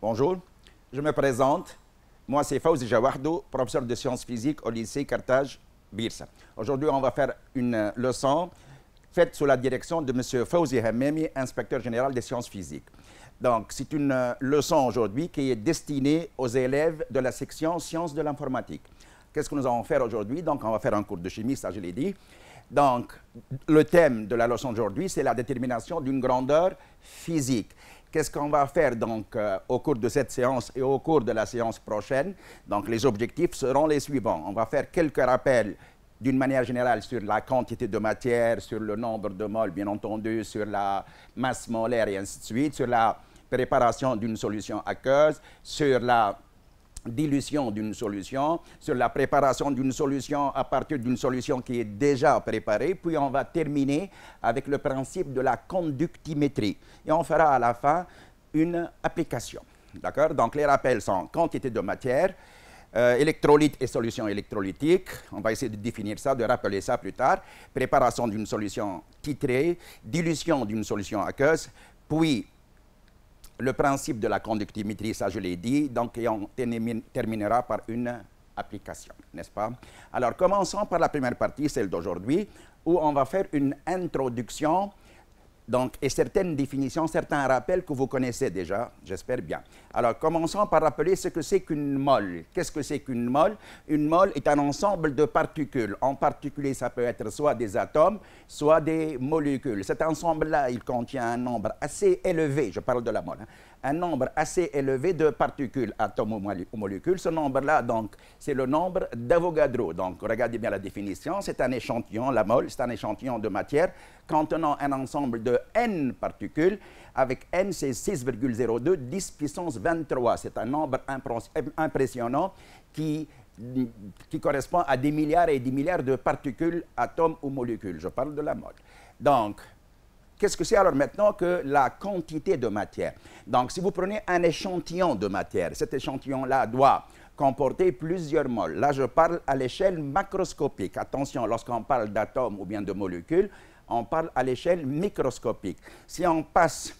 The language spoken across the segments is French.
Bonjour, je me présente. Moi, c'est Fawzi Jawahdo, professeur de sciences physiques au lycée Carthage Birsa. Aujourd'hui, on va faire une leçon faite sous la direction de M. Fawzi Hammami, inspecteur général des sciences physiques. Donc, c'est une leçon aujourd'hui qui est destinée aux élèves de la section sciences de l'informatique. Qu'est-ce que nous allons faire aujourd'hui? Donc, on va faire un cours de chimie, ça je l'ai dit. Donc, le thème de la leçon d'aujourd'hui, c'est la détermination d'une grandeur physique. Qu'est-ce qu'on va faire donc au cours de cette séance et au cours de la séance prochaine? Donc, les objectifs seront les suivants. On va faire quelques rappels d'une manière générale sur la quantité de matière, sur le nombre de moles, bien entendu, sur la masse molaire et ainsi de suite, sur la préparation d'une solution aqueuse, sur la dilution d'une solution, sur la préparation d'une solution à partir d'une solution qui est déjà préparée, puis on va terminer avec le principe de la conductimétrie. Et on fera à la fin une application. D'accord? Donc les rappels sont quantité de matière, électrolyte et solution électrolytique. On va essayer de définir ça, de rappeler ça plus tard. Préparation d'une solution titrée, dilution d'une solution aqueuse, puis le principe de la conductimétrie, ça je l'ai dit, donc et on terminera par une application, n'est-ce pas? Alors commençons par la première partie, celle d'aujourd'hui, où on va faire une introduction donc, et certaines définitions, certains rappels que vous connaissez déjà, j'espère bien. Alors, commençons par rappeler ce que c'est qu'une mole. Qu'est-ce que c'est qu'une mole? Une mole est un ensemble de particules. En particulier, ça peut être soit des atomes, soit des molécules. Cet ensemble-là, il contient un nombre assez élevé, je parle de la mole, hein, un nombre assez élevé de particules, atomes ou molécules. Ce nombre-là, donc, c'est le nombre d'Avogadro. Donc, regardez bien la définition. C'est un échantillon, la mole, c'est un échantillon de matière contenant un ensemble de n particules. Avec n, c'est 6,02, 10 puissance 23. C'est un nombre impressionnant qui correspond à des milliards et des milliards de particules, atomes ou molécules. Je parle de la mole. Donc, qu'est-ce que c'est alors maintenant que la quantité de matière? Donc, si vous prenez un échantillon de matière, cet échantillon-là doit comporter plusieurs moles. Là, je parle à l'échelle macroscopique. Attention, lorsqu'on parle d'atomes ou bien de molécules, on parle à l'échelle microscopique. Si on passe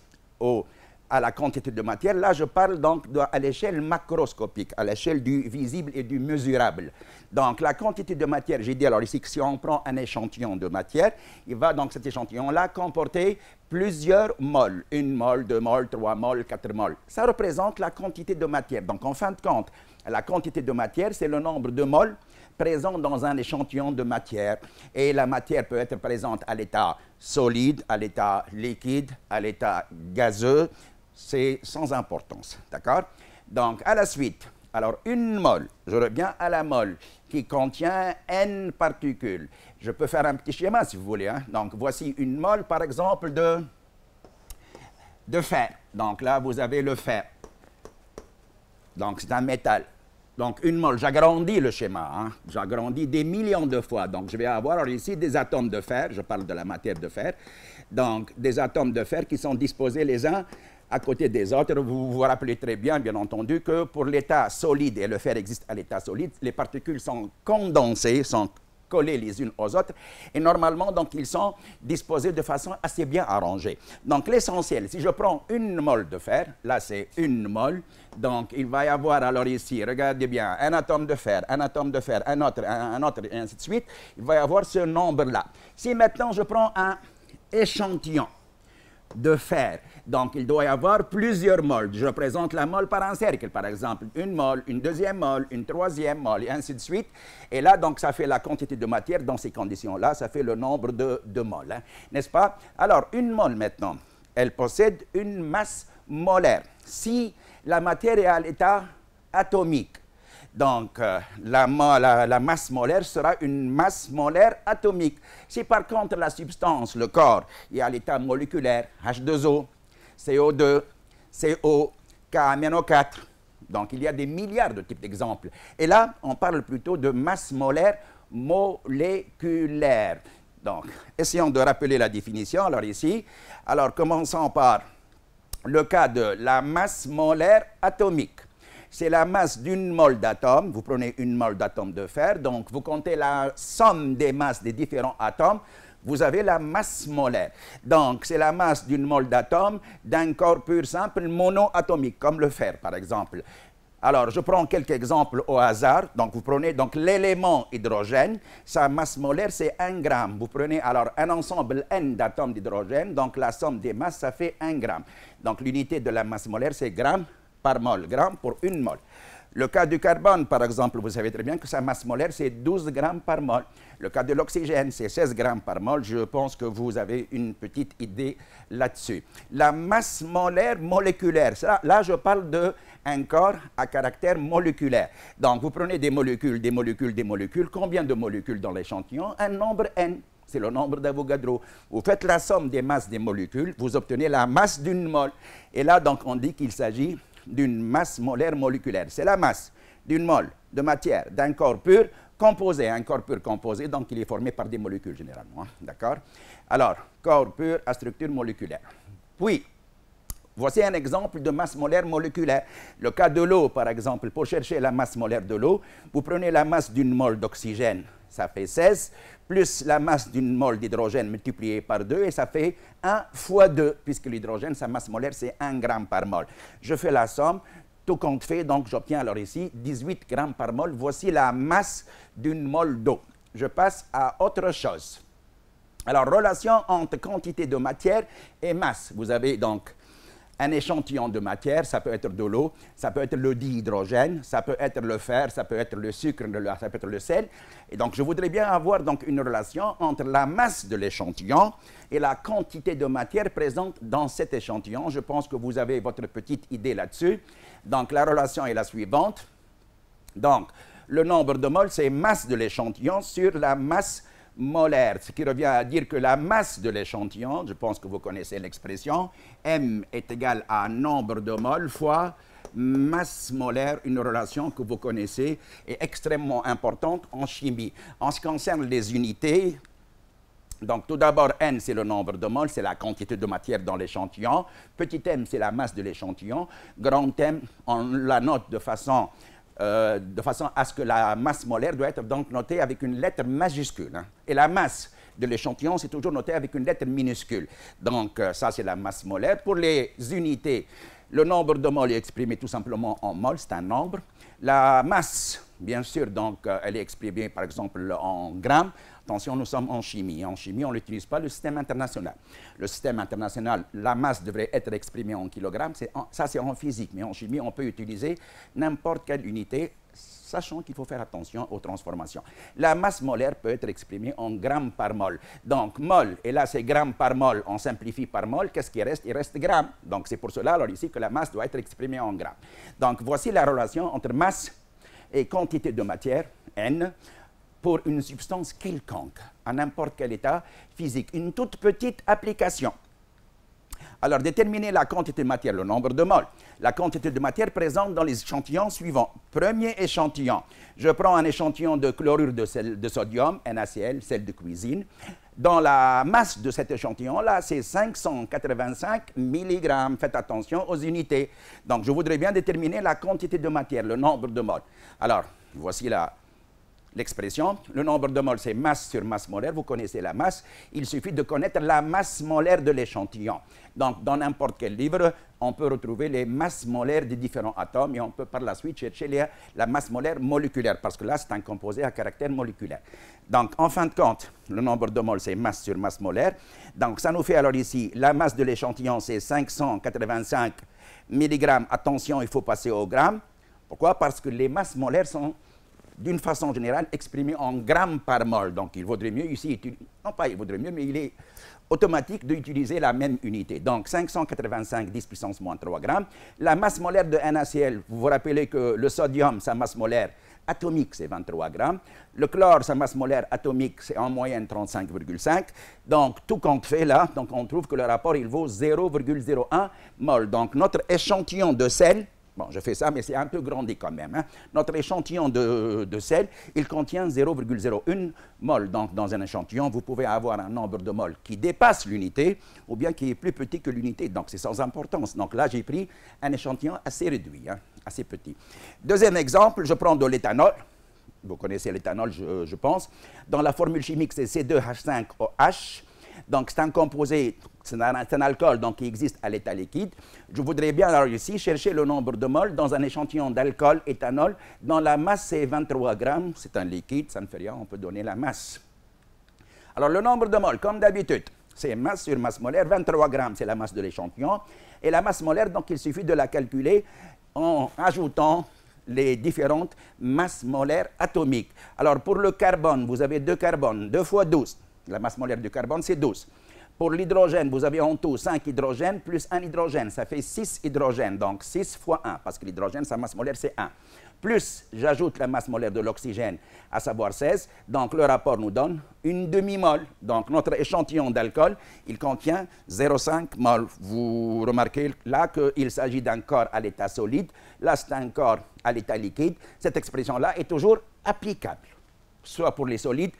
à la quantité de matière, là, je parle donc à l'échelle macroscopique, à l'échelle du visible et du mesurable. Donc, la quantité de matière, j'ai dit alors ici que si on prend un échantillon de matière, il va donc cet échantillon-là comporter plusieurs moles. 1 mole, 2 moles, 3 moles, 4 moles. Ça représente la quantité de matière. Donc, en fin de compte, la quantité de matière, c'est le nombre de moles présents dans un échantillon de matière. Et la matière peut être présente à l'état solide, à l'état liquide, à l'état gazeux. C'est sans importance. D'accord? Donc, à la suite, alors une mole, je reviens à la mole, qui contient n particules. Je peux faire un petit schéma si vous voulez. Hein? Donc, voici une mole, par exemple, de fer. Donc là, vous avez le fer. Donc, c'est un métal. Donc, une mole, j'agrandis le schéma, hein? J'agrandis des millions de fois. Donc, je vais avoir alors, ici des atomes de fer, je parle de la matière de fer. Donc, des atomes de fer qui sont disposés les uns à côté des autres. Vous vous rappelez très bien, bien entendu, que pour l'état solide, et le fer existe à l'état solide, les particules sont condensées, sont collés les unes aux autres, et normalement, donc, ils sont disposés de façon assez bien arrangée. Donc, l'essentiel, si je prends une mole de fer, là, c'est une mole, donc, il va y avoir, alors ici, regardez bien, un atome de fer, un atome de fer, un autre, et ainsi de suite, il va y avoir ce nombre-là. Si maintenant, je prends un échantillon de fer. Donc, il doit y avoir plusieurs moles. Je représente la mole par un cercle, par exemple. Une mole, une deuxième mole, une troisième mole, et ainsi de suite. Et là, donc, ça fait la quantité de matière dans ces conditions-là. Ça fait le nombre de moles, hein, n'est-ce pas? Alors, une mole, maintenant, elle possède une masse molaire. Si la matière est à l'état atomique, donc, la masse molaire sera une masse molaire atomique. Si par contre la substance, le corps, est à l'état moléculaire, H2O, CO2, CO, K-4, donc il y a des milliards de types d'exemples. Et là, on parle plutôt de masse molaire moléculaire. Donc, essayons de rappeler la définition. Alors ici, commençons par le cas de la masse molaire atomique. C'est la masse d'une mole d'atome. Vous prenez une mole d'atome de fer, donc vous comptez la somme des masses des différents atomes. vous avez la masse molaire. Donc, c'est la masse d'une mole d'atome d'un corps pur simple monoatomique, comme le fer, par exemple. Alors, je prends quelques exemples au hasard. Donc, vous prenez l'élément hydrogène, sa masse molaire, c'est 1 gramme. Vous prenez alors un ensemble N d'atomes d'hydrogène, donc la somme des masses, ça fait 1 gramme. Donc, l'unité de la masse molaire, c'est gramme par mol, gramme pour une mole. Le cas du carbone, par exemple, vous savez très bien que sa masse molaire, c'est 12 grammes par mol. Le cas de l'oxygène, c'est 16 grammes par mol. Je pense que vous avez une petite idée là-dessus. La masse molaire moléculaire, là, je parle d'un corps à caractère moléculaire. Donc, vous prenez des molécules, des molécules, des molécules. Combien de molécules dans l'échantillon? Un nombre N. C'est le nombre d'Avogadro. Vous faites la somme des masses des molécules, vous obtenez la masse d'une mole. Et là, donc, on dit qu'il s'agit d'une masse molaire moléculaire. C'est la masse d'une mole de matière d'un corps pur composé. Un corps pur composé, donc il est formé par des molécules généralement. D'accord? Alors, corps pur à structure moléculaire. Puis, voici un exemple de masse molaire moléculaire. Le cas de l'eau, par exemple, pour chercher la masse molaire de l'eau, vous prenez la masse d'une mole d'oxygène, ça fait 16, plus la masse d'une mole d'hydrogène multipliée par 2, et ça fait 1 fois 2, puisque l'hydrogène, sa masse molaire, c'est 1 gramme par mol. Je fais la somme, tout compte fait, donc j'obtiens alors ici 18 grammes par mol. Voici la masse d'une mole d'eau. Je passe à autre chose. Alors, relation entre quantité de matière et masse. Vous avez donc un échantillon de matière, ça peut être de l'eau, ça peut être le dihydrogène, ça peut être le fer, ça peut être le sucre, ça peut être le sel. Et donc, je voudrais bien avoir donc une relation entre la masse de l'échantillon et la quantité de matière présente dans cet échantillon. Je pense que vous avez votre petite idée là-dessus. Donc, la relation est la suivante. Donc, le nombre de moles, c'est masse de l'échantillon sur la masse molaire, ce qui revient à dire que la masse de l'échantillon, je pense que vous connaissez l'expression, M est égal à nombre de moles fois masse molaire, une relation que vous connaissez et extrêmement importante en chimie. En ce qui concerne les unités, donc tout d'abord, N, c'est le nombre de moles, c'est la quantité de matière dans l'échantillon. Petit m, c'est la masse de l'échantillon. Grand M, on la note de façon à ce que la masse molaire doit être donc notée avec une lettre majuscule. Hein. Et la masse de l'échantillon, c'est toujours noté avec une lettre minuscule. Donc, ça, c'est la masse molaire. Pour les unités, le nombre de moles est exprimé tout simplement en moles, c'est un nombre. La masse, bien sûr, donc, elle est exprimée, par exemple, en grammes. Attention, nous sommes en chimie. En chimie, on n'utilise pas le système international. Le système international, la masse devrait être exprimée en kilogrammes. Ça, c'est en physique. Mais en chimie, on peut utiliser n'importe quelle unité, sachant qu'il faut faire attention aux transformations. La masse molaire peut être exprimée en grammes par mol. Donc, mol, et là, c'est grammes par mol. On simplifie par mol. Qu'est-ce qui reste? Il reste grammes. Donc, c'est pour cela, alors ici, que la masse doit être exprimée en grammes. Donc, voici la relation entre masse et quantité de matière, N, pour une substance quelconque, à n'importe quel état physique. Une toute petite application. Alors, déterminer la quantité de matière, le nombre de moles. La quantité de matière présente dans les échantillons suivants. Premier échantillon. Je prends un échantillon de chlorure de sodium, NaCl, sel de cuisine. Dans la masse de cet échantillon-là, c'est 585 mg. Faites attention aux unités. Donc, je voudrais bien déterminer la quantité de matière, le nombre de moles. Alors, voici l'expression. Le nombre de moles, c'est masse sur masse molaire. Vous connaissez la masse. Il suffit de connaître la masse molaire de l'échantillon. Donc, dans n'importe quel livre, on peut retrouver les masses molaires des différents atomes et on peut par la suite chercher la masse molaire moléculaire parce que là, c'est un composé à caractère moléculaire. Donc, en fin de compte, le nombre de moles, c'est masse sur masse molaire. Donc, ça nous fait alors ici, la masse de l'échantillon, c'est 585 mg. Attention, il faut passer au gramme. Pourquoi? Parce que les masses molaires sont d'une façon générale, exprimé en grammes par mol. Donc, il vaudrait mieux ici, non pas il vaudrait mieux, mais il est automatique d'utiliser la même unité. Donc, 585 10 puissance moins 3 grammes. La masse molaire de NaCl, vous vous rappelez que le sodium, sa masse molaire atomique, c'est 23 grammes. Le chlore, sa masse molaire atomique, c'est en moyenne 35,5. Donc, tout compte fait là, donc on trouve que le rapport, il vaut 0,01 mol. Donc, notre échantillon de sel, bon, je fais ça, mais c'est un peu grandi quand même. Hein. Notre échantillon de sel, il contient 0,01 mol. Donc, dans un échantillon, vous pouvez avoir un nombre de moles qui dépasse l'unité ou bien qui est plus petit que l'unité. Donc, c'est sans importance. Donc, là, j'ai pris un échantillon assez réduit, hein, assez petit. Deuxième exemple, je prends de l'éthanol. Vous connaissez l'éthanol, je pense. Dans la formule chimique, c'est C2H5OH. Donc, c'est un composé, c'est un alcool donc, qui existe à l'état liquide. Je voudrais bien, alors ici, chercher le nombre de moles dans un échantillon d'alcool, éthanol, dont la masse, c'est 23 grammes. C'est un liquide, ça ne fait rien, on peut donner la masse. Alors, le nombre de moles, comme d'habitude, c'est masse sur masse molaire. 23 grammes, c'est la masse de l'échantillon. Et la masse molaire, donc, il suffit de la calculer en ajoutant les différentes masses molaires atomiques. Alors, pour le carbone, vous avez 2 carbones, 2 fois 12. La masse molaire du carbone, c'est 12. Pour l'hydrogène, vous avez en tout 5 hydrogènes plus 1 hydrogène. Ça fait 6 hydrogènes, donc 6 fois 1, parce que l'hydrogène, sa masse molaire, c'est 1. Plus, j'ajoute la masse molaire de l'oxygène, à savoir 16. Donc, le rapport nous donne une demi-mole. Donc, notre échantillon d'alcool, il contient 0,5 mol. Vous remarquez là qu'il s'agit d'un corps à l'état solide. Là, c'est un corps à l'état liquide. Cette expression-là est toujours applicable, soit pour les solides,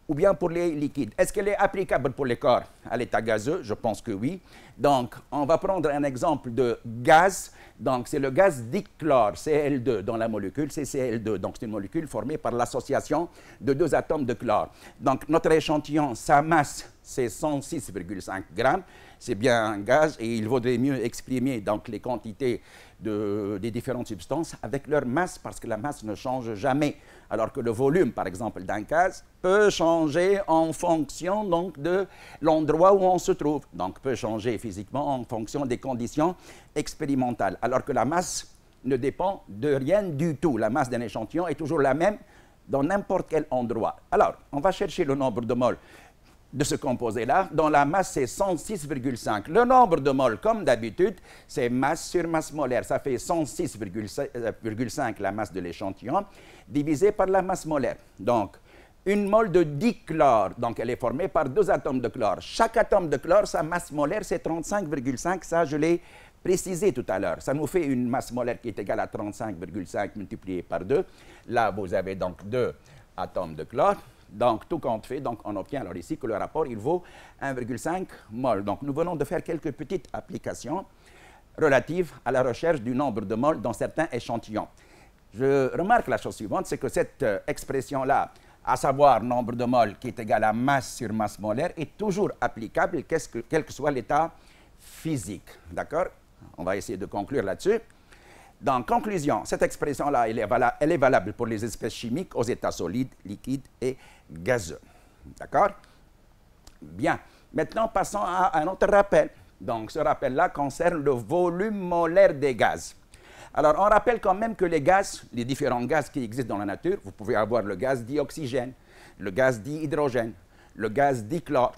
ou bien pour les liquides. Est-ce qu'elle est applicable pour les corps à l'état gazeux? Je pense que oui. Donc, on va prendre un exemple de gaz. Donc, c'est le gaz dichlore, Cl2, dans la molécule, c'est Cl2. Donc, c'est une molécule formée par l'association de 2 atomes de chlore. Donc, notre échantillon, sa masse, c'est 106,5 grammes. C'est bien un gaz et il vaudrait mieux exprimer donc, les quantités des différentes substances avec leur masse parce que la masse ne change jamais. Alors que le volume, par exemple, d'un gaz peut changer en fonction donc, de l'endroit où on se trouve. Donc, peut changer physiquement en fonction des conditions expérimentales. Alors que la masse ne dépend de rien du tout. La masse d'un échantillon est toujours la même dans n'importe quel endroit. Alors, on va chercher le nombre de moles de ce composé-là, dont la masse c'est 106,5. Le nombre de moles, comme d'habitude, c'est masse sur masse molaire. Ça fait 106,5 la masse de l'échantillon, divisé par la masse molaire. Donc, une mole de dichlore, donc elle est formée par 2 atomes de chlore. Chaque atome de chlore, sa masse molaire, c'est 35,5. Ça, je l'ai précisé tout à l'heure. Ça nous fait une masse molaire qui est égale à 35,5 multiplié par 2. Là, vous avez donc 2 atomes de chlore. Donc, tout compte fait, donc on obtient alors ici que le rapport, il vaut 1,5 mol. Donc, nous venons de faire quelques petites applications relatives à la recherche du nombre de moles dans certains échantillons. Je remarque la chose suivante, c'est que cette expression-là, à savoir nombre de moles qui est égal à masse sur masse molaire, est toujours applicable, quel que soit l'état physique. D'accord? On va essayer de conclure là-dessus. En conclusion, cette expression-là, elle est valable pour les espèces chimiques aux états solides, liquides et gazeux. D'accord? Bien. Maintenant, passons à un autre rappel. Donc, ce rappel-là concerne le volume molaire des gaz. Alors, on rappelle quand même que les gaz, les différents gaz qui existent dans la nature, vous pouvez avoir le gaz dioxygène, le gaz dihydrogène, le gaz dichlore,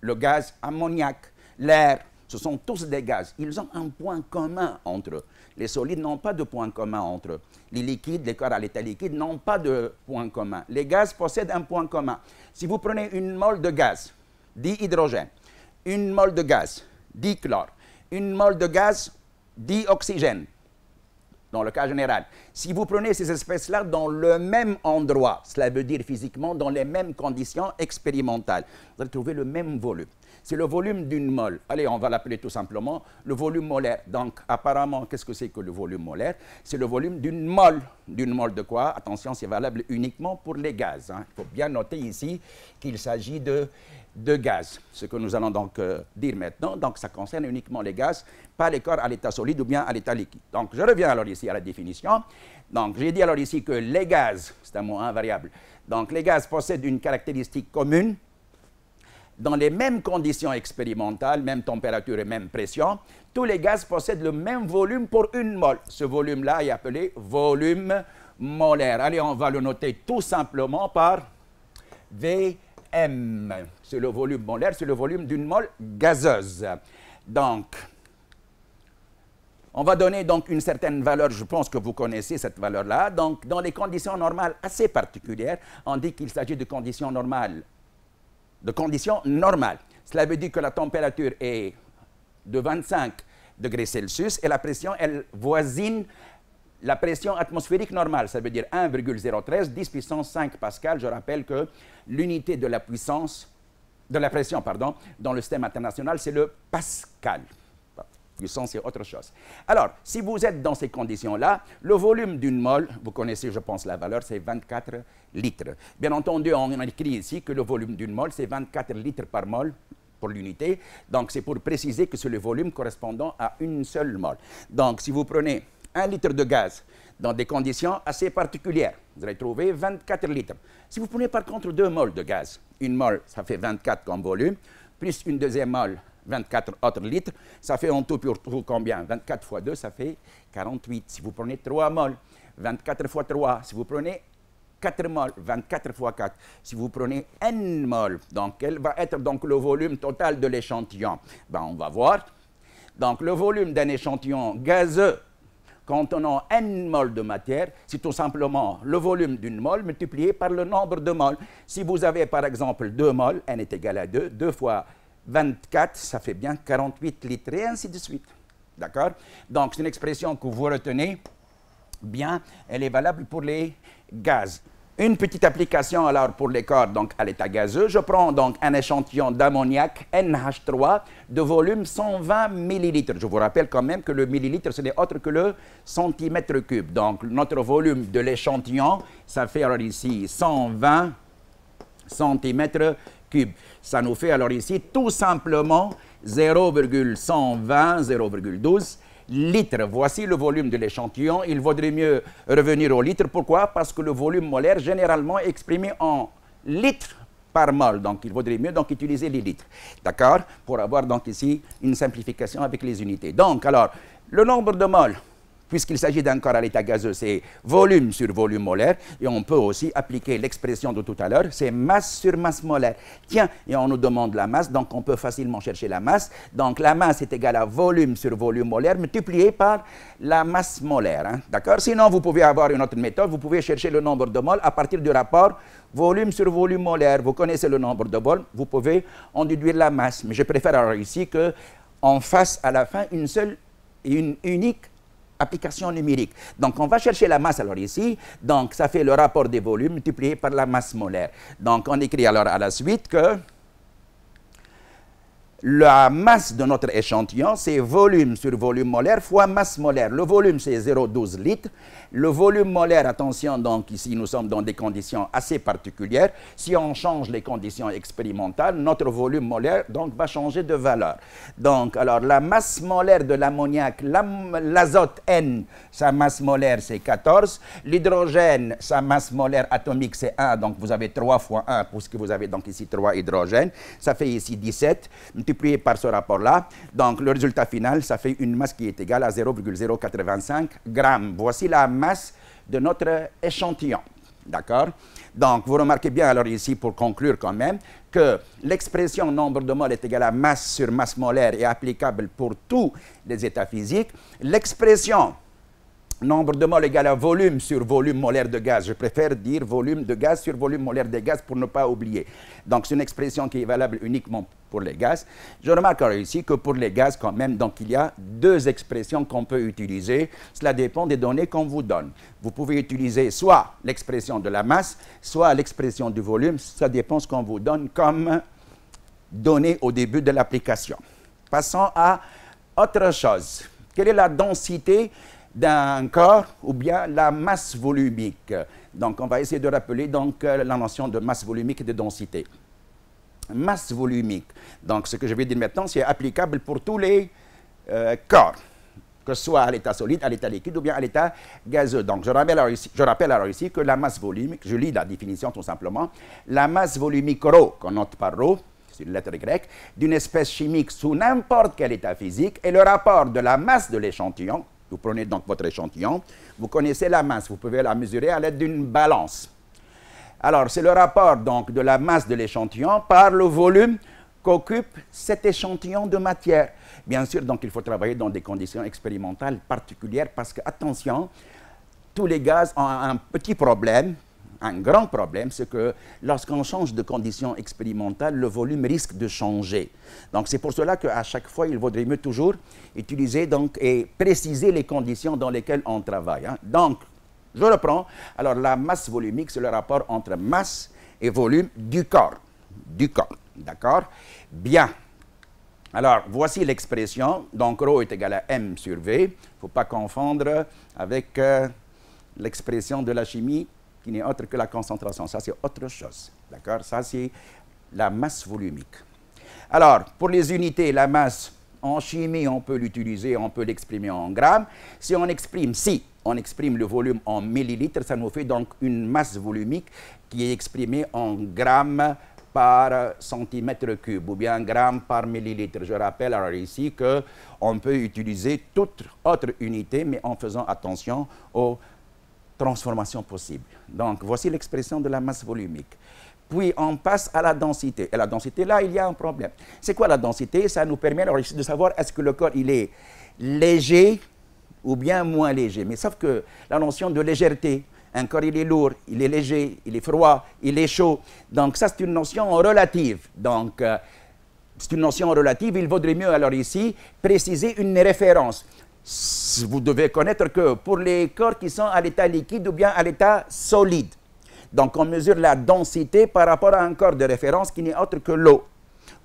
le gaz ammoniac, l'air. Ce sont tous des gaz. Ils ont un point commun entre eux. Les solides n'ont pas de point commun entre eux. Les liquides, les corps à l'état liquide n'ont pas de point commun. Les gaz possèdent un point commun. Si vous prenez une mole de gaz dihydrogène, une mole de gaz dichlore, une mole de gaz dioxygène, dans le cas général, si vous prenez ces espèces-là dans le même endroit, cela veut dire physiquement dans les mêmes conditions expérimentales, vous allez trouver le même volume. C'est le volume d'une mole. Allez, on va l'appeler tout simplement le volume molaire. Donc, apparemment, qu'est-ce que c'est que le volume molaire? C'est le volume d'une mole. D'une mole de quoi? Attention, c'est valable uniquement pour les gaz. Hein. Il faut bien noter ici qu'il s'agit de gaz. Ce que nous allons donc dire maintenant, donc ça concerne uniquement les gaz, pas les corps à l'état solide ou bien à l'état liquide. Donc, je reviens alors ici à la définition. Donc, j'ai dit alors ici que les gaz, c'est un mot invariable, donc les gaz possèdent une caractéristique commune. Dans les mêmes conditions expérimentales, même température et même pression, tous les gaz possèdent le même volume pour une mole. Ce volume-là est appelé volume molaire. Allez, on va le noter tout simplement par Vm. C'est le volume molaire, c'est le volume d'une mole gazeuse. Donc, on va donner donc une certaine valeur, je pense que vous connaissez cette valeur-là. Donc, dans les conditions normales assez particulières, on dit qu'il s'agit de conditions normales. Cela veut dire que la température est de 25 degrés Celsius et la pression, elle voisine la pression atmosphérique normale. Ça veut dire 1,013, 10 puissance 5 pascal. Je rappelle que l'unité de la pression, dans le système international, c'est le pascal. Puissance, c'est autre chose. Alors, si vous êtes dans ces conditions-là, le volume d'une mole, vous connaissez, je pense, la valeur, c'est 24 litres. Bien entendu, on a écrit ici que le volume d'une mole, c'est 24 litres par mole pour l'unité. Donc, c'est pour préciser que c'est le volume correspondant à une seule mole. Donc, si vous prenez 1 litre de gaz dans des conditions assez particulières, vous allez trouver 24 litres. Si vous prenez par contre 2 moles de gaz, une mole, ça fait 24 comme volume, plus une deuxième mole, 24 autres litres, ça fait en tout pour tout combien? 24 fois 2, ça fait 48. Si vous prenez 3 moles, 24 fois 3, si vous prenez 4 moles, 24 fois 4, si vous prenez N moles, donc quel va être donc le volume total de l'échantillon? Ben, on va voir. Donc le volume d'un échantillon gazeux contenant N moles de matière, c'est tout simplement le volume d'une mole multiplié par le nombre de moles. Si vous avez par exemple 2 moles, N est égal à 2, 2 fois 24, ça fait bien 48 litres, et ainsi de suite. D'accord? Donc, c'est une expression que vous retenez bien, elle est valable pour les gaz. Une petite application alors pour les corps donc à l'état gazeux. Je prends donc un échantillon d'ammoniac NH3 de volume 120 millilitres. Je vous rappelle quand même que le millilitre, ce n'est autre que le centimètre cube. Donc, notre volume de l'échantillon, ça fait alors ici 120 centimètres cubes. Ça nous fait alors ici tout simplement 0,120, 0,12 litres. Voici le volume de l'échantillon. Il vaudrait mieux revenir au litre. Pourquoi? Parce que le volume molaire généralement est exprimé en litres par mol. Donc, il vaudrait mieux donc utiliser les litres. D'accord? Pour avoir donc ici une simplification avec les unités. Donc, alors, le nombre de moles, puisqu'il s'agit d'un corps à l'état gazeux, c'est volume sur volume molaire. Et on peut aussi appliquer l'expression de tout à l'heure, c'est masse sur masse molaire. Tiens, et on nous demande la masse, donc on peut facilement chercher la masse. Donc la masse est égale à volume sur volume molaire multiplié par la masse molaire. Hein? D'accord? Sinon, vous pouvez avoir une autre méthode. Vous pouvez chercher le nombre de moles à partir du rapport volume sur volume molaire. Vous connaissez le nombre de moles, vous pouvez en déduire la masse. Mais je préfère alors ici qu'on fasse à la fin une seule et une unique application numérique. Donc, on va chercher la masse alors ici. Donc, ça fait le rapport des volumes multiplié par la masse molaire. Donc, on écrit alors à la suite que la masse de notre échantillon, c'est volume sur volume molaire fois masse molaire. Le volume, c'est 0,12 litres. Le volume molaire, attention, donc ici, nous sommes dans des conditions assez particulières. Si on change les conditions expérimentales, notre volume molaire, donc, va changer de valeur. Donc, alors, la masse molaire de l'ammoniac, l'azote N, sa masse molaire, c'est 14. L'hydrogène, sa masse molaire atomique, c'est 1. Donc, vous avez 3 fois 1, puisque vous avez donc ici 3 hydrogènes. Ça fait ici 17. Multiplié par ce rapport-là. Donc, le résultat final, ça fait une masse qui est égale à 0,085 grammes. Voici la masse de notre échantillon. D'accord? Donc, vous remarquez bien alors ici, pour conclure quand même, que l'expression nombre de moles est égale à masse sur masse molaire et applicable pour tous les états physiques. L'expression nombre de moles égale à volume sur volume molaire de gaz. Je préfère dire volume de gaz sur volume molaire de gaz pour ne pas oublier. Donc, c'est une expression qui est valable uniquement pour les gaz. Je remarque alors ici que pour les gaz, quand même, donc, il y a deux expressions qu'on peut utiliser. Cela dépend des données qu'on vous donne. Vous pouvez utiliser soit l'expression de la masse, soit l'expression du volume. Ça dépend de ce qu'on vous donne comme données au début de l'application. Passons à autre chose. Quelle est la densité d'un corps ou bien la masse volumique? Donc, on va essayer de rappeler donc, la notion de masse volumique et de densité. Masse volumique. Donc, ce que je vais dire maintenant, c'est applicable pour tous les corps, que ce soit à l'état solide, à l'état liquide ou bien à l'état gazeux. Donc, je rappelle alors ici que la masse volumique, je lis la définition tout simplement, la masse volumique ρ, qu'on note par ρ, c'est une lettre grecque, d'une espèce chimique sous n'importe quel état physique est le rapport de la masse de l'échantillon. Vous prenez donc votre échantillon, vous connaissez la masse, vous pouvez la mesurer à l'aide d'une balance. Alors, c'est le rapport donc de la masse de l'échantillon par le volume qu'occupe cet échantillon de matière. Bien sûr, donc, il faut travailler dans des conditions expérimentales particulières parce que, attention, tous les gaz ont un petit problème. Un grand problème, c'est que lorsqu'on change de conditions expérimentales, le volume risque de changer. Donc, c'est pour cela qu'à chaque fois, il vaudrait mieux toujours utiliser donc, et préciser les conditions dans lesquelles on travaille. Hein. Donc, je reprends. Alors, la masse volumique, c'est le rapport entre masse et volume du corps. Du corps. D'accord? Bien. Alors, voici l'expression. Donc, ρ est égal à m sur v. Il ne faut pas confondre avec l'expression de la chimie qui n'est autre que la concentration. Ça, c'est autre chose. D'accord? Ça, c'est la masse volumique. Alors, pour les unités, la masse, en chimie, on peut l'utiliser, on peut l'exprimer en grammes. Si on exprime le volume en millilitres, ça nous fait donc une masse volumique qui est exprimée en grammes par centimètre cube ou bien grammes par millilitre. Je rappelle alors ici qu'on peut utiliser toute autre unité, mais en faisant attention aux transformations possibles. Donc, voici l'expression de la masse volumique. Puis, on passe à la densité. Et la densité, là, il y a un problème. C'est quoi la densité? Ça nous permet alors ici de savoir est-ce que le corps, il est léger ou bien moins léger. Mais sauf que la notion de légèreté, un corps, il est lourd, il est léger, il est froid, il est chaud. Donc, ça, c'est une notion relative. Donc, c'est une notion relative. Il vaudrait mieux, alors ici, préciser une référence. Vous devez connaître que pour les corps qui sont à l'état liquide ou bien à l'état solide, donc on mesure la densité par rapport à un corps de référence qui n'est autre que l'eau.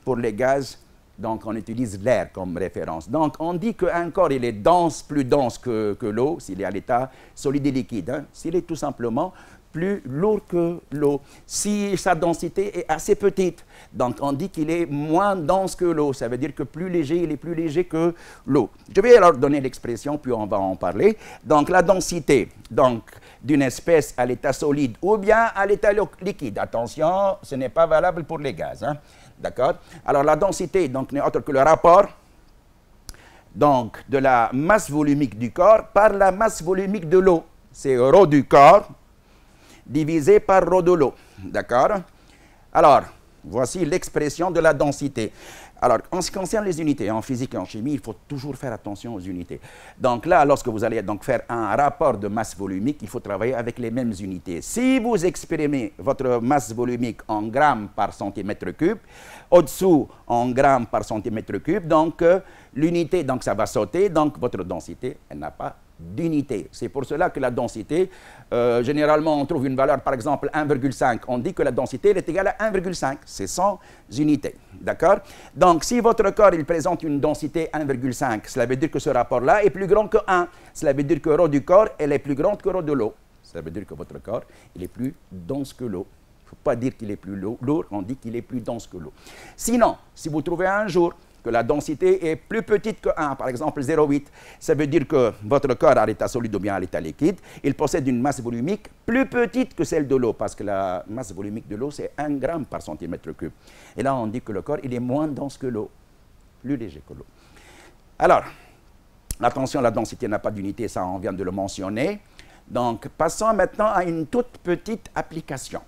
Pour les gaz, donc on utilise l'air comme référence. Donc on dit qu'un corps il est dense, plus dense que l'eau, s'il est à l'état solide et liquide. Hein. S'il est tout simplement plus lourd que l'eau. Si sa densité est assez petite, donc on dit qu'il est moins dense que l'eau. Ça veut dire que plus léger, il est plus léger que l'eau. Je vais alors donner l'expression, puis on va en parler. Donc la densité d'une espèce à l'état solide ou bien à l'état liquide. Attention, ce n'est pas valable pour les gaz. Hein. D'accord? Alors la densité n'est autre que le rapport donc, de la masse volumique du corps par la masse volumique de l'eau. C'est ρ du corps divisé par ρ de l'eau. D'accord? Alors, voici l'expression de la densité. Alors, en ce qui concerne les unités, en physique et en chimie, il faut toujours faire attention aux unités. Donc là, lorsque vous allez donc faire un rapport de masse volumique, il faut travailler avec les mêmes unités. Si vous exprimez votre masse volumique en grammes par centimètre cube, au-dessous en grammes par centimètre cube, donc l'unité, donc ça va sauter, donc votre densité, elle n'a pas d'unité. C'est pour cela que la densité, généralement, on trouve une valeur, par exemple, 1,5. On dit que la densité elle est égale à 1,5. C'est 100 unités. D'accord? Donc, si votre corps il présente une densité 1,5, cela veut dire que ce rapport-là est plus grand que 1. Cela veut dire que ρ du corps, elle est plus grande que ρ de l'eau. Ça veut dire que votre corps, il est plus dense que l'eau. Il ne faut pas dire qu'il est plus lourd, on dit qu'il est plus dense que l'eau. Sinon, si vous trouvez un jour que la densité est plus petite que 1, par exemple 0,8, ça veut dire que votre corps à l'état solide ou bien à l'état liquide, il possède une masse volumique plus petite que celle de l'eau, parce que la masse volumique de l'eau, c'est 1 gramme par centimètre cube. Et là, on dit que le corps, il est moins dense que l'eau, plus léger que l'eau. Alors, attention, la densité n'a pas d'unité, ça, on vient de le mentionner. Donc, passons maintenant à une toute petite application.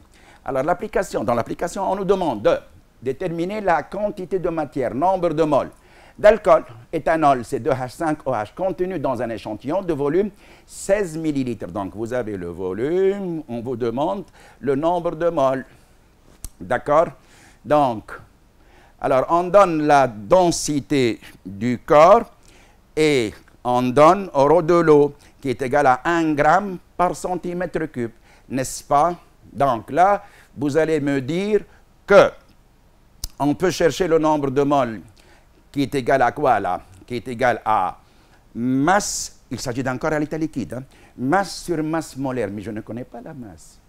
Alors, dans l'application, on nous demande de déterminer la quantité de matière, nombre de moles d'alcool, éthanol, c'est 2H5OH, contenu dans un échantillon de volume 16 millilitres. Donc, vous avez le volume, on vous demande le nombre de moles. D'accord? Donc, alors, on donne la densité du corps et on donne ρ de l'eau, qui est égal à 1 gramme par centimètre cube, n'est-ce pas? Donc là, vous allez me dire que on peut chercher le nombre de moles qui est égal à quoi là? Qui est égal à masse, il s'agit d'un corps à l'état liquide, hein? Masse sur masse molaire, mais je ne connais pas la masse.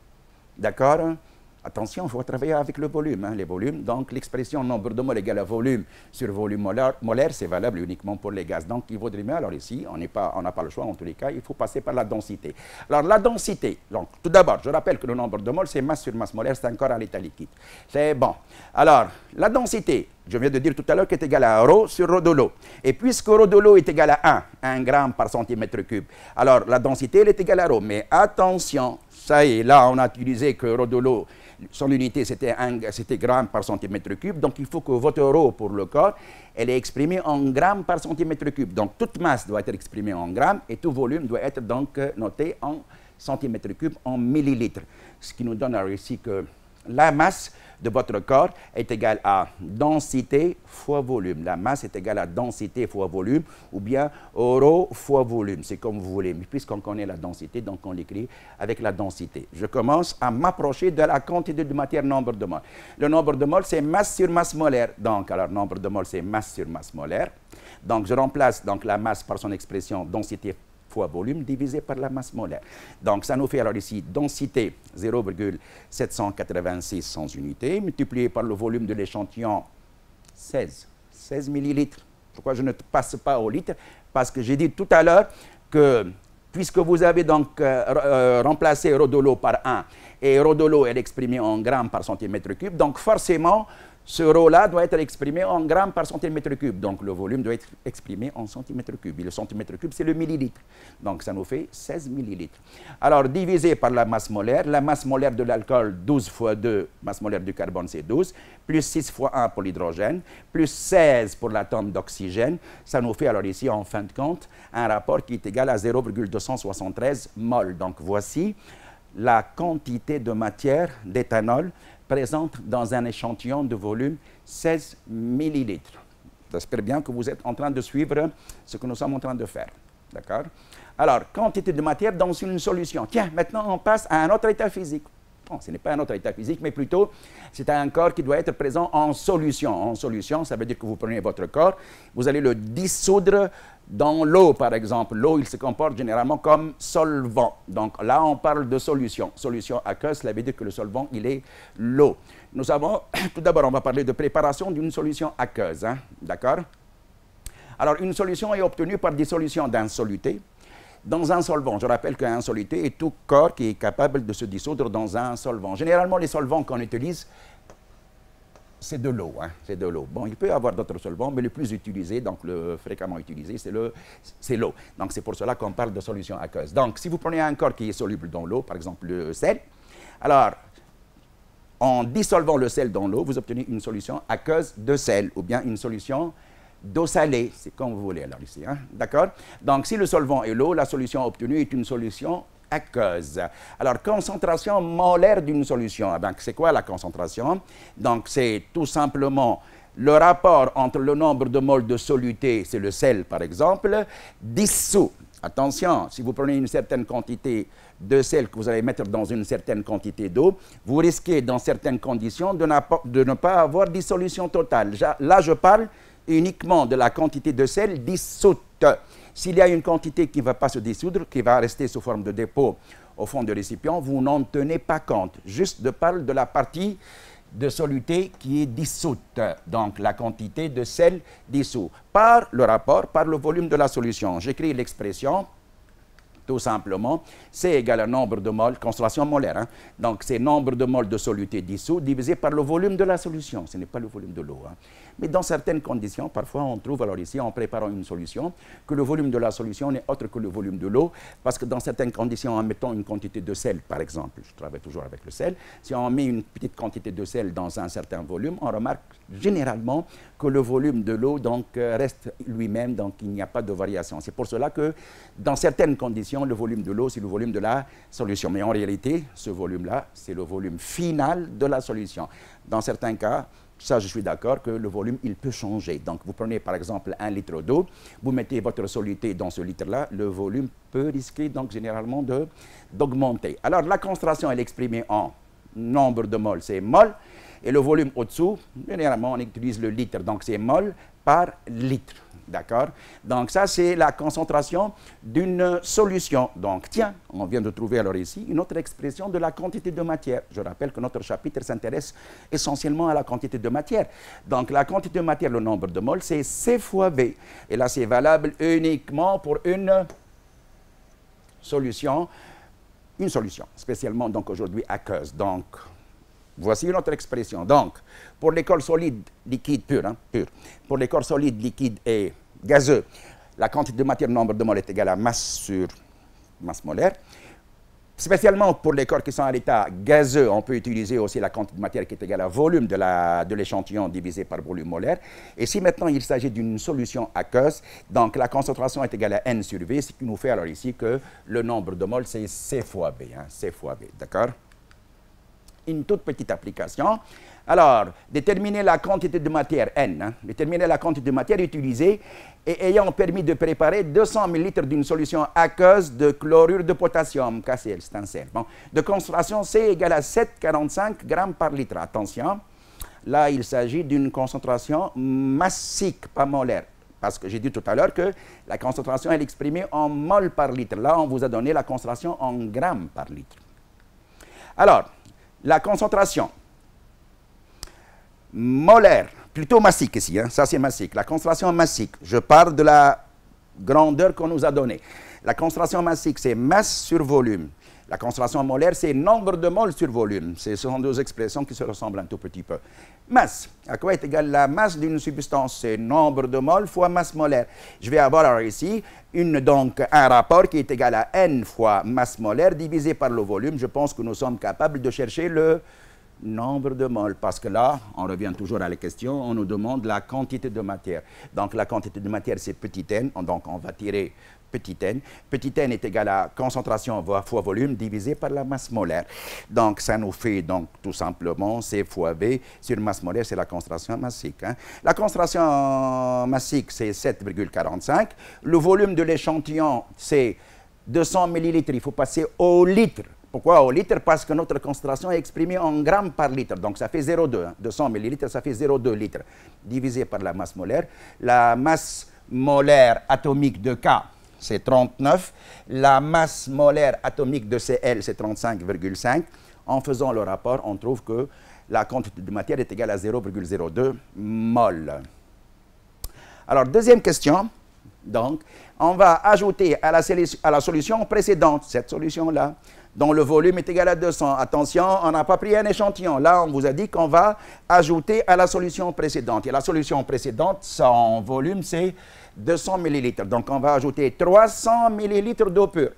D'accord? Attention, il faut travailler avec le volume. Hein, les volumes. Donc, l'expression nombre de moles égale à volume sur volume molaire, c'est valable uniquement pour les gaz. Donc, il vaudrait mieux, alors ici, on n'a pas le choix en tous les cas, il faut passer par la densité. Alors, la densité, donc, tout d'abord, je rappelle que le nombre de moles, c'est masse sur masse molaire, c'est encore à l'état liquide. C'est bon. Alors, la densité, je viens de dire tout à l'heure qu'elle est égale à ρ sur ρ de l'eau. Et puisque ρ de l'eau est égal à 1 gramme par centimètre cube, alors la densité, elle est égale à ρ. Mais attention, ça y est, là, on a utilisé que ρ de l'eau, son unité, c'était grammes par centimètre cube. Donc, il faut que votre ρ pour le corps, elle est exprimée en grammes par centimètre cube. Donc, toute masse doit être exprimée en grammes et tout volume doit être donc noté en centimètre cube, en millilitres. Ce qui nous donne alors ici que La masse de votre corps est égale à densité fois volume. La masse est égale à densité fois volume, ou bien rho fois volume. C'est comme vous voulez. Mais puisqu'on connaît la densité, donc on l'écrit avec la densité. Je commence à m'approcher de la quantité de matière, nombre de moles. Le nombre de moles, c'est masse sur masse molaire. Donc, alors, nombre de moles, c'est masse sur masse molaire. Donc, je remplace donc, la masse par son expression densité fois volume divisé par la masse molaire. Donc, ça nous fait alors ici densité 0,786 sans unité, multiplié par le volume de l'échantillon 16 millilitres. Pourquoi je ne passe pas au litre? Parce que j'ai dit tout à l'heure que, puisque vous avez donc remplacé rho de l'eau par 1, et rho de l'eau est exprimé en grammes par centimètre cube, donc forcément, ce rho-là doit être exprimé en grammes par centimètre cube. Donc, le volume doit être exprimé en centimètre cube. Et le centimètre cube, c'est le millilitre. Donc, ça nous fait 16 millilitres. Alors, divisé par la masse molaire de l'alcool, 12 fois 2, masse molaire du carbone, c'est 12, plus 6 fois 1 pour l'hydrogène, plus 16 pour l'atome d'oxygène. Ça nous fait alors ici, en fin de compte, un rapport qui est égal à 0,273 mol. Donc, voici la quantité de matière d'éthanol présente dans un échantillon de volume 16 millilitres. J'espère bien que vous êtes en train de suivre ce que nous sommes en train de faire. D'accord? Alors, quantité de matière dans une solution. Tiens, maintenant on passe à un autre état physique. Bon, ce n'est pas un autre état physique, mais plutôt, c'est un corps qui doit être présent en solution. En solution, ça veut dire que vous prenez votre corps, vous allez le dissoudre dans l'eau, par exemple. L'eau, il se comporte généralement comme solvant. Donc là, on parle de solution. Solution aqueuse, cela veut dire que le solvant, il est l'eau. Nous avons, tout d'abord, on va parler de préparation d'une solution aqueuse. Hein? D'accord? Alors, une solution est obtenue par dissolution d'un soluté dans un solvant. Je rappelle qu'un soluté est tout corps qui est capable de se dissoudre dans un solvant. Généralement, les solvants qu'on utilise, c'est de l'eau. Hein, c'est de l'eau. Bon, il peut y avoir d'autres solvants, mais le plus utilisé, donc le fréquemment utilisé, c'est l'eau. Donc, c'est pour cela qu'on parle de solution aqueuse. Donc, si vous prenez un corps qui est soluble dans l'eau, par exemple le sel, alors, en dissolvant le sel dans l'eau, vous obtenez une solution aqueuse de sel, ou bien une solution d'eau salée, c'est comme vous voulez alors ici, hein? D'accord? Donc, si le solvant est l'eau, la solution obtenue est une solution aqueuse. Alors, concentration molaire d'une solution. Donc, c'est quoi la concentration? Donc, c'est tout simplement le rapport entre le nombre de moles de soluté, c'est le sel par exemple, dissous. Attention, si vous prenez une certaine quantité de sel que vous allez mettre dans une certaine quantité d'eau, vous risquez dans certaines conditions de ne pas avoir dissolution totale. Là, je parle uniquement de la quantité de sel dissoute. S'il y a une quantité qui ne va pas se dissoudre, qui va rester sous forme de dépôt au fond du récipient, vous n'en tenez pas compte. Juste, je parle de la partie de soluté qui est dissoute, donc la quantité de sel dissous, par le rapport, par le volume de la solution. J'écris l'expression, tout simplement, C égale à nombre de moles, concentration molaire, hein. Donc c'est nombre de moles de soluté dissous divisé par le volume de la solution, ce n'est pas le volume de l'eau. Hein. Mais dans certaines conditions, parfois on trouve, alors ici, en préparant une solution, que le volume de la solution n'est autre que le volume de l'eau, parce que dans certaines conditions, en mettant une quantité de sel, par exemple, je travaille toujours avec le sel, si on met une petite quantité de sel dans un certain volume, on remarque généralement que le volume de l'eau donc reste lui-même, donc il n'y a pas de variation. C'est pour cela que dans certaines conditions, le volume de l'eau, c'est le volume de la solution. Mais en réalité, ce volume-là, c'est le volume final de la solution. Dans certains cas, ça, je suis d'accord que le volume, il peut changer. Donc, vous prenez par exemple 1 litre d'eau, vous mettez votre soluté dans ce litre-là, le volume peut risquer donc généralement d'augmenter. Alors, la concentration, elle est exprimée en nombre de moles, c'est mol, et le volume au-dessous, généralement, on utilise le litre, donc c'est mol par litre. D'accord? Donc, ça, c'est la concentration d'une solution. Donc, tiens, on vient de trouver alors ici une autre expression de la quantité de matière. Je rappelle que notre chapitre s'intéresse essentiellement à la quantité de matière. Donc, la quantité de matière, le nombre de moles, c'est C fois V. Et là, c'est valable uniquement pour une solution, spécialement donc aujourd'hui aqueuse. Donc, voici une autre expression. Donc, pour les corps solides, liquides, purs, pour les corps solides, liquides et gazeux, la quantité de matière, nombre de moles est égale à masse sur masse molaire. Spécialement pour les corps qui sont à l'état gazeux, on peut utiliser aussi la quantité de matière qui est égale à volume de l'échantillon divisé par volume molaire. Et si maintenant il s'agit d'une solution aqueuse, donc la concentration est égale à N sur V, ce qui nous fait alors ici que le nombre de moles, c'est C fois B. Hein, C fois B, d'accord? une toute petite application. Alors, déterminer la quantité de matière N, déterminer la quantité de matière utilisée et ayant permis de préparer 200 ml d'une solution aqueuse de chlorure de potassium, KCl, c'est un sel. Bon, de concentration C égale à 7,45 grammes par litre. Attention, là, il s'agit d'une concentration massique, pas molaire. Parce que j'ai dit tout à l'heure que la concentration est exprimée en mol par litre. Là, on vous a donné la concentration en grammes par litre. Alors, la concentration molaire, plutôt massique ici, hein, ça c'est massique. La concentration massique, je parle de la grandeur qu'on nous a donnée. La concentration massique, c'est masse sur volume. La concentration molaire, c'est nombre de moles sur volume. Ce sont deux expressions qui se ressemblent un tout petit peu. Masse, à quoi est égale la masse d'une substance? C'est nombre de moles fois masse molaire. Je vais avoir alors ici donc, un rapport qui est égal à N fois masse molaire divisé par le volume. Je pense que nous sommes capables de chercher le nombre de moles, parce que là, on revient toujours à la question, on nous demande la quantité de matière. Donc la quantité de matière, c'est petit n, donc on va tirer petit n. Petit n est égal à concentration fois volume divisé par la masse molaire. Donc ça nous fait donc tout simplement C fois V sur masse molaire, c'est la concentration massique. Hein. La concentration massique, c'est 7,45. Le volume de l'échantillon, c'est 200 millilitres. Il faut passer au litre. Pourquoi au litre? Parce que notre concentration est exprimée en grammes par litre. Donc ça fait 0,2. Hein. 200 millilitres, ça fait 0,2 litres. Divisé par la masse molaire. La masse molaire atomique de K, c'est 39. La masse molaire atomique de Cl, c'est 35,5. En faisant le rapport, on trouve que la quantité de matière est égale à 0,02 mol. Alors, deuxième question. Donc, on va ajouter à la solution précédente, cette solution-là, dont le volume est égal à 200. Attention, on n'a pas pris un échantillon. Là, on vous a dit qu'on va ajouter à la solution précédente. Et la solution précédente, son volume, c'est 200 millilitres. Donc, on va ajouter 300 millilitres d'eau pure.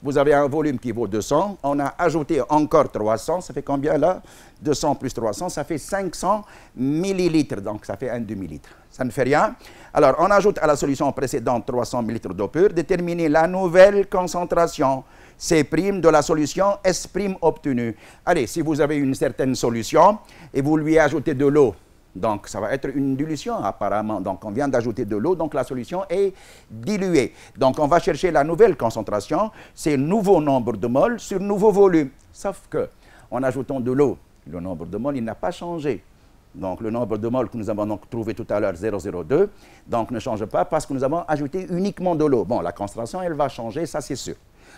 Vous avez un volume qui vaut 200. On a ajouté encore 300. Ça fait combien là? 200 plus 300, ça fait 500 millilitres. Donc, ça fait un demi-litre. Ça ne fait rien. Alors, on ajoute à la solution précédente 300 millilitres d'eau pure. Déterminer la nouvelle concentration C' de la solution S' obtenue. Allez, si vous avez une certaine solution et vous lui ajoutez de l'eau, donc ça va être une dilution apparemment. Donc on vient d'ajouter de l'eau, donc la solution est diluée. Donc on va chercher la nouvelle concentration, c'est nouveau nombre de moles sur nouveau volume. Sauf que en ajoutant de l'eau, le nombre de moles, il n'a pas changé. Donc le nombre de moles que nous avons donc trouvé tout à l'heure, 0,02, donc ne change pas parce que nous avons ajouté uniquement de l'eau. Bon, la concentration, elle va changer, ça c'est sûr.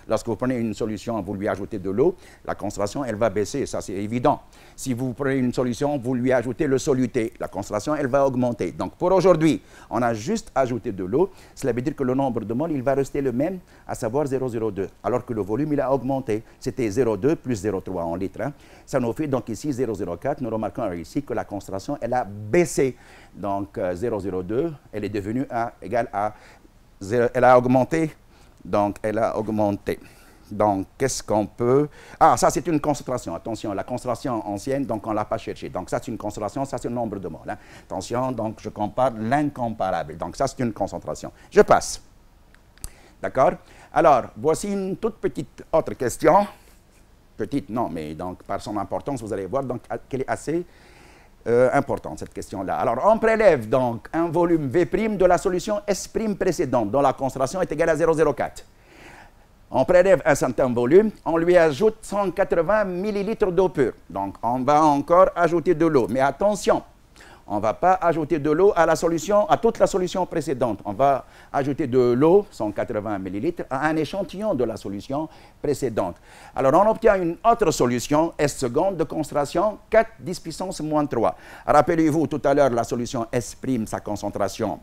Lorsque vous prenez une solution, vous lui ajoutez de l'eau, la concentration, elle va baisser, ça c'est évident. Si vous prenez une solution, vous lui ajoutez le soluté, la concentration, elle va augmenter. Donc pour aujourd'hui, on a juste ajouté de l'eau, cela veut dire que le nombre de moles, il va rester le même, à savoir 0,02, alors que le volume, il a augmenté. C'était 0,2 plus 0,3 en litres. Hein. Ça nous fait donc ici 0,04. Nous remarquons ici que la concentration, elle a baissé. Donc 0,02, elle est devenue égale à 0, elle a augmenté. Donc, elle a augmenté. Donc, qu'est-ce qu'on peut... Ah, ça, c'est une concentration. Attention, la concentration ancienne, donc on ne l'a pas cherchée. Donc, ça, c'est une concentration, ça, c'est le nombre de moles. Hein. Attention, donc, je compare l'incomparable. Donc, ça, c'est une concentration. Je passe. D'accord? Alors, voici une toute petite autre question. Petite, non, mais donc, par son importance, vous allez voir qu'elle est assez... importante, cette question-là. Alors, on prélève donc un volume V' de la solution S' précédente, dont la concentration est égale à 0,04. On prélève un certain volume, on lui ajoute 180 millilitres d'eau pure. Donc, on va encore ajouter de l'eau. Mais attention, on ne va pas ajouter de l'eau à toute la solution précédente. On va ajouter de l'eau, 180 millilitres, à un échantillon de la solution précédente. Alors, on obtient une autre solution, S seconde, de concentration 4 10 puissance moins 3. Rappelez-vous, tout à l'heure, la solution S', sa concentration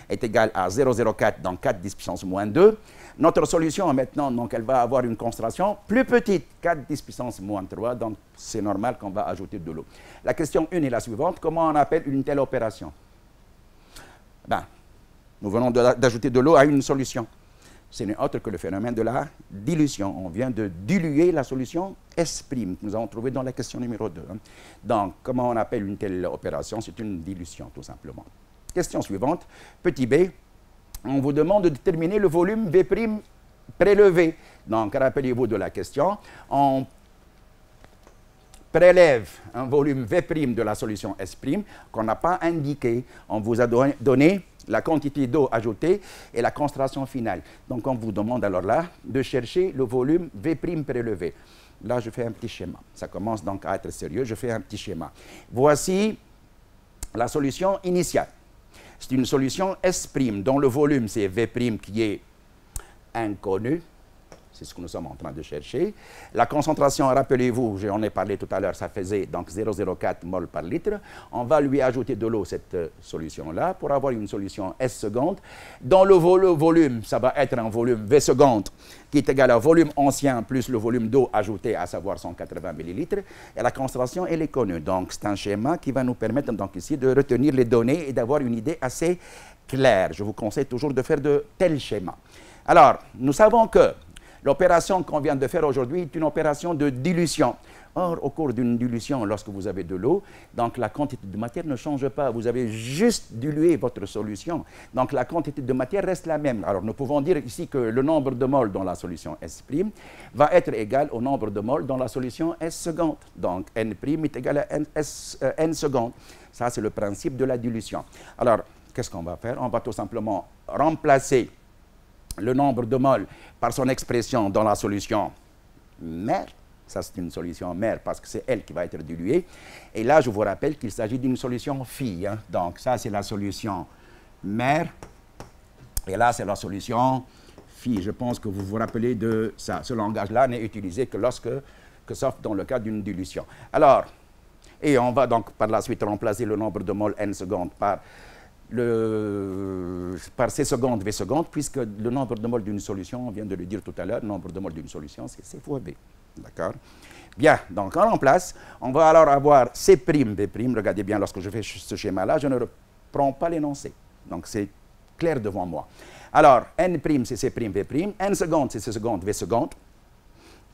est égale à 0,04, donc 4 10 puissance moins 2. Notre solution, maintenant, donc, elle va avoir une concentration plus petite, 4 10 puissance moins 3, donc c'est normal qu'on va ajouter de l'eau. La question 1 est la suivante. Comment on appelle une telle opération? Ben, nous venons d'ajouter de l'eau à une solution. Ce n'est autre que le phénomène de la dilution. On vient de diluer la solution S' que nous avons trouvée dans la question numéro 2. Donc, comment on appelle une telle opération? C'est une dilution, tout simplement. Question suivante. Petit b, on vous demande de déterminer le volume V' prélevé. Donc, rappelez-vous de la question. On prélève un volume V' de la solution S' qu'on n'a pas indiqué. On vous a donné la quantité d'eau ajoutée et la concentration finale. Donc, on vous demande alors là de chercher le volume V' prélevé. Là, je fais un petit schéma. Ça commence donc à être sérieux. Je fais un petit schéma. Voici la solution initiale. C'est une solution S' dont le volume, c'est V' qui est inconnu. C'est ce que nous sommes en train de chercher. La concentration, rappelez-vous, j'en ai parlé tout à l'heure, ça faisait donc 0,04 mol par litre. On va lui ajouter de l'eau, cette solution-là, pour avoir une solution S seconde. Dans le volume, ça va être un volume V seconde qui est égal au volume ancien plus le volume d'eau ajouté, à savoir 180 millilitres. Et la concentration, elle est connue. Donc, c'est un schéma qui va nous permettre donc ici de retenir les données et d'avoir une idée assez claire. Je vous conseille toujours de faire de tels schémas. Alors, nous savons que l'opération qu'on vient de faire aujourd'hui est une opération de dilution. Or, au cours d'une dilution, lorsque vous avez de l'eau, donc la quantité de matière ne change pas. Vous avez juste dilué votre solution. Donc, la quantité de matière reste la même. Alors, nous pouvons dire ici que le nombre de moles dans la solution S' va être égal au nombre de moles dans la solution S seconde. Donc, N' est égal à N seconde. Ça, c'est le principe de la dilution. Alors, qu'est-ce qu'on va faire? On va tout simplement remplacer le nombre de moles par son expression dans la solution mère. Ça, c'est une solution mère parce que c'est elle qui va être diluée. Et là, je vous rappelle qu'il s'agit d'une solution fille. Hein. Donc, ça, c'est la solution mère. Et là, c'est la solution fille. Je pense que vous vous rappelez de ça. Ce langage-là n'est utilisé que sauf dans le cas d'une dilution. Alors, et on va donc par la suite remplacer le nombre de moles n secondes par C seconde, V seconde, puisque le nombre de moles d'une solution, on vient de le dire tout à l'heure, le nombre de moles d'une solution, c'est C fois V. D'accord? Bien, donc on remplace. On va alors avoir C', V'. Regardez bien, lorsque je fais ce schéma-là, je ne reprends pas l'énoncé. Donc c'est clair devant moi. Alors, N', c'est C', V'. N seconde, c'est C seconde, V seconde.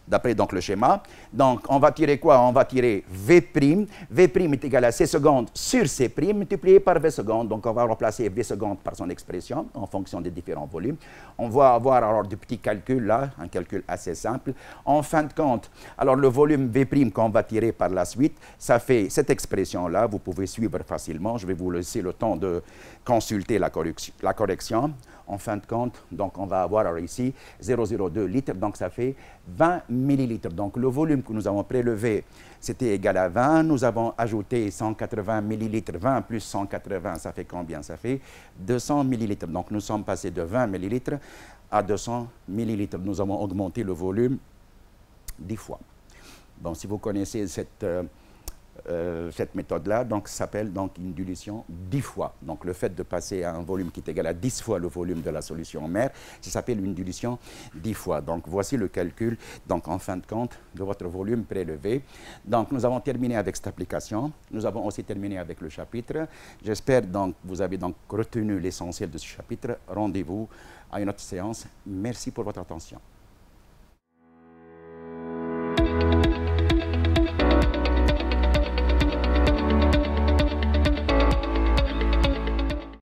D'après donc le schéma. Donc, on va tirer quoi? On va tirer V'. V' est égal à C seconde sur C' multiplié par V seconde. Donc, on va remplacer V seconde par son expression en fonction des différents volumes. On va avoir alors des petits calculs là, un calcul assez simple. En fin de compte, alors le volume V' qu'on va tirer par la suite, ça fait cette expression-là. Vous pouvez suivre facilement. Je vais vous laisser le temps de consulter la correction. En fin de compte, donc on va avoir alors ici 0,02 litres, donc ça fait 20 millilitres. Donc le volume que nous avons prélevé, c'était égal à 20. Nous avons ajouté 180 millilitres. 20 plus 180, ça fait combien? Ça fait 200 millilitres. Donc nous sommes passés de 20 millilitres à 200 millilitres. Nous avons augmenté le volume 10 fois. Bon, si vous connaissez cette méthode-là, donc, s'appelle donc une dilution 10 fois. Donc, le fait de passer à un volume qui est égal à 10 fois le volume de la solution mère, ça s'appelle une dilution 10 fois. Donc, voici le calcul, donc, en fin de compte, de votre volume prélevé. Donc, nous avons terminé avec cette application. Nous avons aussi terminé avec le chapitre. J'espère donc que vous avez donc retenu l'essentiel de ce chapitre. Rendez-vous à une autre séance. Merci pour votre attention.